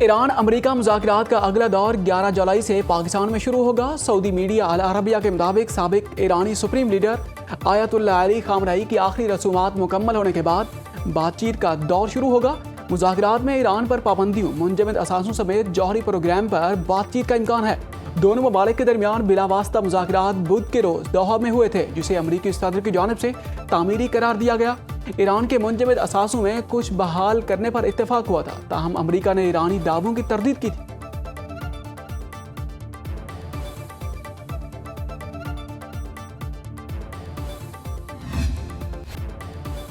ایران امریکہ مذاکرات کا اگلا دور 11 جولائی سے پاکستان میں شروع ہوگا۔ سعودی میڈیا العربیہ کے مطابق سابق ایرانی سپریم لیڈر آیت اللہ علی خامنئی کی آخری رسومات مکمل ہونے کے بعد بات چیت کا دور شروع ہوگا۔ مذاکرات میں ایران پر پابندیوں، منجمد اثاثوں سمیت جوہری پروگرام پر بات چیت کا امکان ہے۔ دونوں ممالک کے درمیان بلا واسطہ مذاکرات بدھ کے روز دوحہ میں ہوئے تھے، جسے امریکی صدر کی جانب سے تعمیری قرار دیا گیا۔ ایران کے منجمد اثاثوں میں کچھ بحال کرنے پر اتفاق ہوا تھا، تاہم امریکہ نے ایرانی دعووں کی تردید کی تھی۔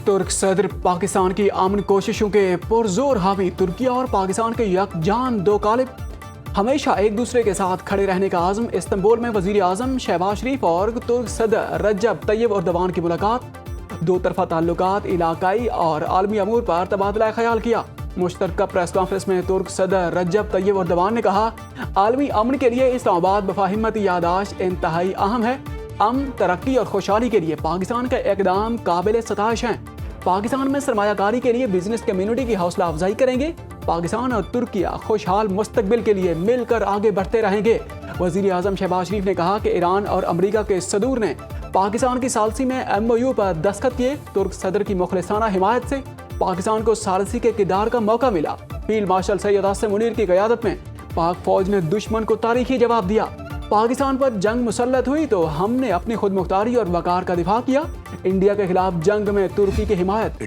ترک صدر پاکستان کی امن کوششوں کے پرزور حامی ترکیہ اور پاکستان کے یکجان دو قالب ہمیشہ ایک دوسرے کے ساتھ کھڑے رہنے کا عزم۔ استنبول میں وزیر اعظم شہباز شریف اور ترک صدر رجب طیب اردوان کی ملاقات، دو طرفہ تعلقات، علاقائی اور عالمی امور پر تبادلہ خیال کیا۔ مشترکہ پریس کانفرنس میں ترک صدر رجب طیب اردوان نے کہا، عالمی امن کے لیے اسلام آباد مفاہمتی یادداشت انتہائی اہم ہے۔ امن، ترقی اور خوشحالی کے لیے پاکستان کا اقدام قابل ستائش ہیں۔ پاکستان میں سرمایہ کاری کے لیے بزنس کمیونٹی کی حوصلہ افزائی کریں گے۔ پاکستان اور ترکیہ خوشحال مستقبل کے لیے مل کر آگے بڑھتے رہیں گے۔ وزیر اعظم شہباز شریف نے کہا کہ ایران اور امریکہ کے صدور نے پاکستان کی ثالثی میں MOU پر دستخط کیے۔ ترک صدر کی مخلصانہ حمایت سے پاکستان کو ثالثی کے کردار کا موقع ملا۔ فیلڈ مارشل سید حسن منیر کی قیادت میں پاک فوج نے دشمن کو تاریخی جواب دیا۔ پاکستان پر جنگ مسلط ہوئی تو ہم نے اپنی خود مختاری اور وقار کا دفاع کیا۔ انڈیا کے خلاف جنگ میں ترکی کی حمایت۔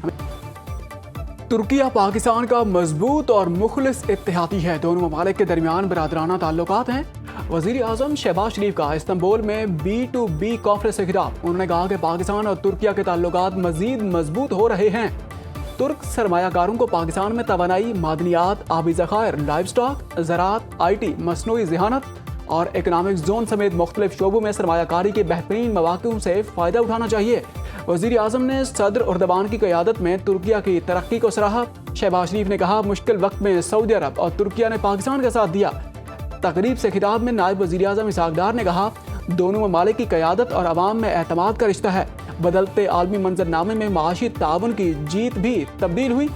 ترکیہ پاکستان کا مضبوط اور مخلص اتحادی ہے۔ دونوں ممالک کے درمیان برادرانہ تعلقات ہیں۔ وزیر اعظم شہباز شریف کا استنبول میں B2B کانفرنس سے خطاب۔ انہوں نے کہا کہ پاکستان اور ترکیہ کے تعلقات مزید مضبوط ہو رہے ہیں۔ ترک سرمایہ کاروں کو پاکستان میں توانائی، معدنیات، آبی ذخائر، لائیو سٹاک، زراعت، IT، مصنوعی ذہانت اور اکنامک زون سمیت مختلف شعبوں میں سرمایہ کاری کے بہترین مواقع سے فائدہ اٹھانا چاہیے۔ وزیر اعظم نے صدر اردوان کی قیادت میں ترکیہ کی ترقی کو سراہا۔ شہباز شریف نے کہا، مشکل وقت میں سعودی عرب اور ترکیہ نے پاکستان کا ساتھ دیا۔ تقریب سے خطاب میں نائب وزیر اعظم اسحاق ڈار نے کہا، دونوں ممالک کی قیادت اور عوام میں اعتماد کا رشتہ ہے۔ بدلتے عالمی منظرنامے میں معاشی تعاون کی جیت بھی تبدیل ہوئی۔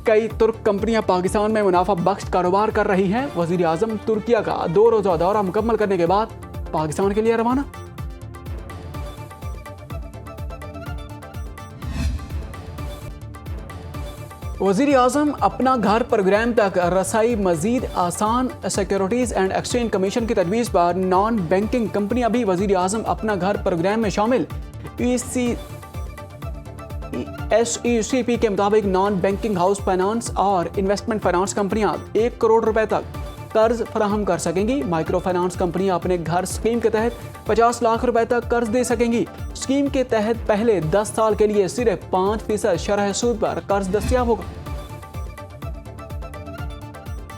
کئی ترک کمپنیاں پاکستان میں منافع بخش کاروبار کر رہی ہیں۔ وزیر اعظم ترکیہ کا 2 روزہ دورہ مکمل کرنے کے بعد پاکستان کے لیے روانہ۔ وزیر اعظم اپنا گھر پروگرام تک رسائی مزید آسان۔ سیکیورٹیز اینڈ ایکسچینج کمیشن کی تجویز پر نان بینکنگ کمپنیاں بھی وزیر اعظم اپنا گھر پروگرام میں شامل۔ SECP کے مطابق نان بینکنگ ہاؤس فائنانس اور انویسٹمنٹ فائنانس کمپنیاں 1 کروڑ روپے تک قرض فراہم کر سکیں گی۔ مائکرو فائنانس کمپنیاں اپنے گھر اسکیم کے تحت 50 لاکھ روپے تک قرض دے سکیں گی۔ اسکیم کے تحت پہلے 10 سال کے لیے صرف 5% شرح سود پر قرض دستیاب ہوگا۔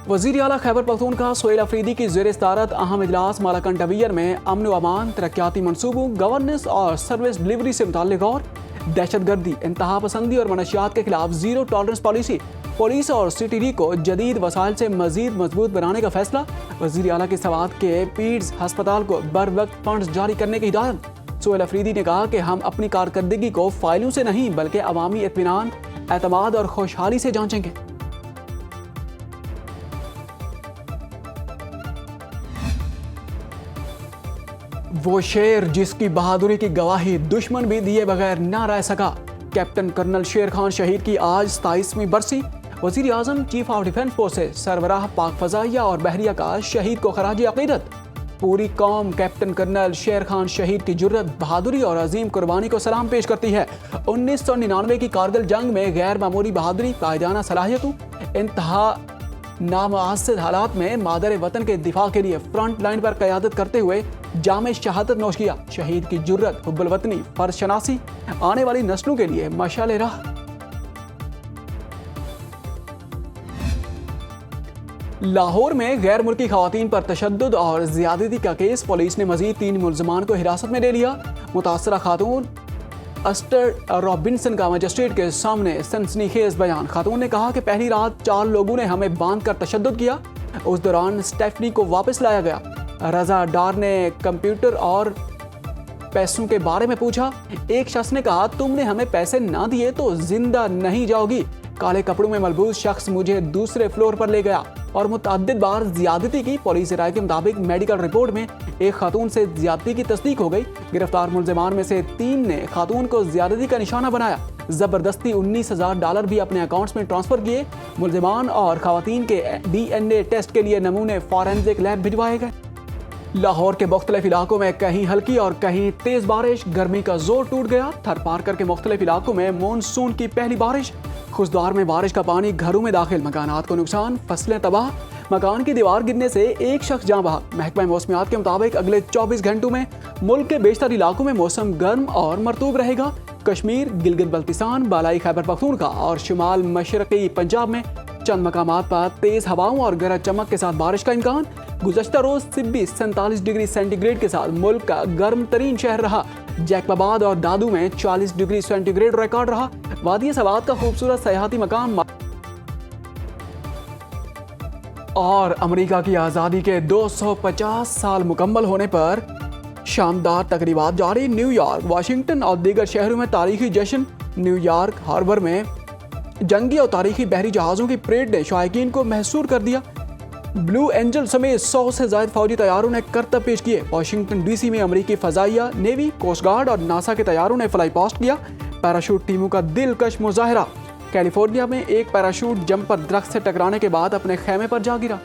وزیر اعلیٰ خیبر پختونخوا سہیل افریدی کی زیر صدارت اہم اجلاس مالاکنڈ ڈویژن میں امن و امان، ترقیاتی منصوبوں، گورننس اور سروس ڈلیوری سے متعلق اور دہشت گردی، انتہا پسندی اور منشیات کے خلاف زیرو ٹالرنس پالیسی، پولیس اور CTD کو جدید وسائل سے مزید مضبوط بنانے کا فیصلہ۔ وزیر اعلیٰ کی سوات کے پیڈز ہسپتال کو بر وقت فنڈز جاری کرنے کی ہدایت۔ سہیل افریدی نے کہا کہ ہم اپنی کارکردگی کو فائلوں سے نہیں بلکہ عوامی اطمینان، اعتماد اور خوشحالی سے جانچیں گے۔ وہ شیر جس کی بہادری کی گواہی دشمن بھی دیے بغیر نہ رہ سکا۔ کیپٹن کرنل شیر خان شہید کی آج 27ویں برسی۔ وزیر اعظم چیف آف ڈیفنس فورسز سربراہ پاک فضائیہ اور بحریہ کا شہید کو خراج عقیدت۔ پوری قوم کیپٹن کرنل شیر خان شہید کی جرت، بہادری اور عظیم قربانی کو سلام پیش کرتی ہے۔ 1999 کی کارگل جنگ میں غیر معمولی بہادری، قائدانہ صلاحیتوں، انتہا نامعزز حالات میں مادر وطن کے دفاع کے لیے فرنٹ لائن پر قیادت کرتے ہوئے جامِ شہادت نوش کیا۔ شہید کی جرت، حب الوطنی، فرض شناسی آنے والی نسلوں کے لیے مشعل راہ۔ لاہور میں غیر ملکی خواتین پر تشدد اور زیادتی کا کیس، پولیس نے مزید 3 ملزمان کو حراست میں لے لیا۔ متاثرہ خاتون اسٹر رابنسن کا مجسٹریٹ کے سامنے سنسنی خیز بیان۔ خاتون نے کہا کہ پہلی رات 4 لوگوں نے ہمیں باندھ کر تشدد کیا، اس دوران اسٹیفنی کو واپس لایا گیا۔ رضا ڈار نے کمپیوٹر اور پیسوں کے بارے میں پوچھا۔ ایک شخص نے کہا، تم نے ہمیں پیسے نہ دیے تو زندہ نہیں جاؤ گی۔ کالے کپڑوں میں ملبوس شخص مجھے دوسرے فلور پر لے گیا۔ اور متعدد بار زیادتی کی۔ پولیس رائے کے مطابق میڈیکل رپورٹ میں ایک خاتون سے زیادتی کی تصدیق ہو گئی۔ گرفتار ملزمان میں سے 3 نے خاتون کو زیادتی کا نشانہ بنایا، زبردستی $19,000 بھی اپنے اکاؤنٹس میں ٹرانسفر کیے۔ ملزمان اور خواتین کے DNA ٹیسٹ کے لیے نمونے فورینزک لیب بھجوائے گئے۔ لاہور کے مختلف علاقوں میں کہیں ہلکی اور کہیں تیز بارش، گرمی کا زور ٹوٹ گیا۔ تھر پارکر کے مختلف علاقوں میں مونسون کی پہلی بارش، خوشدار میں بارش کا پانی گھروں میں داخل، مکانات کو نقصان، فصلیں تباہ، مکان کی دیوار گرنے سے ایک شخص جاں بحق۔ محکمہ موسمیات کے مطابق اگلے 24 گھنٹوں میں ملک کے بیشتر علاقوں میں موسم گرم اور مرطوب رہے گا۔ کشمیر، گلگت بلتستان، بالائی خیبر پختونخوا اور شمال مشرقی پنجاب میں چند مقامات پر تیز ہواؤں اور گرج چمک کے ساتھ بارش کا امکان۔ گزشتہ روز 47 ڈگری سینٹی گریڈ کے ساتھ ملک کا گرم ترین شہر رہا۔ جیکب آباد اور دادو میں 40 ڈگری سینٹی گریڈ ریکارڈ رہا۔ وادی سوات کا خوبصورت سیاحتی مقام اور امریکہ کی آزادی کے 250 سال مکمل ہونے پر شاندار تقریبات جاری۔ نیو یارک، واشنگٹن اور دیگر شہروں میں تاریخی جشن۔ نیو یارک ہاربر میں جنگی اور تاریخی بحری جہازوں کی پریڈ نے شائقین کو محصور کر دیا۔ بلو اینجل سمیت 100 سے زائد فوجی طیاروں نے کرتب پیش کیے۔ واشنگٹن ڈی سی میں امریکی فضائیہ، نیوی، کوسٹ گارڈ اور ناسا کے طیاروں نے فلائی پاسٹ کیا۔ پیراشوٹ ٹیموں کا دلکش مظاہرہ۔ کیلیفورنیا میں ایک پیراشوٹ جمپر درخت سے ٹکرانے کے بعد اپنے خیمے پر جا گرا۔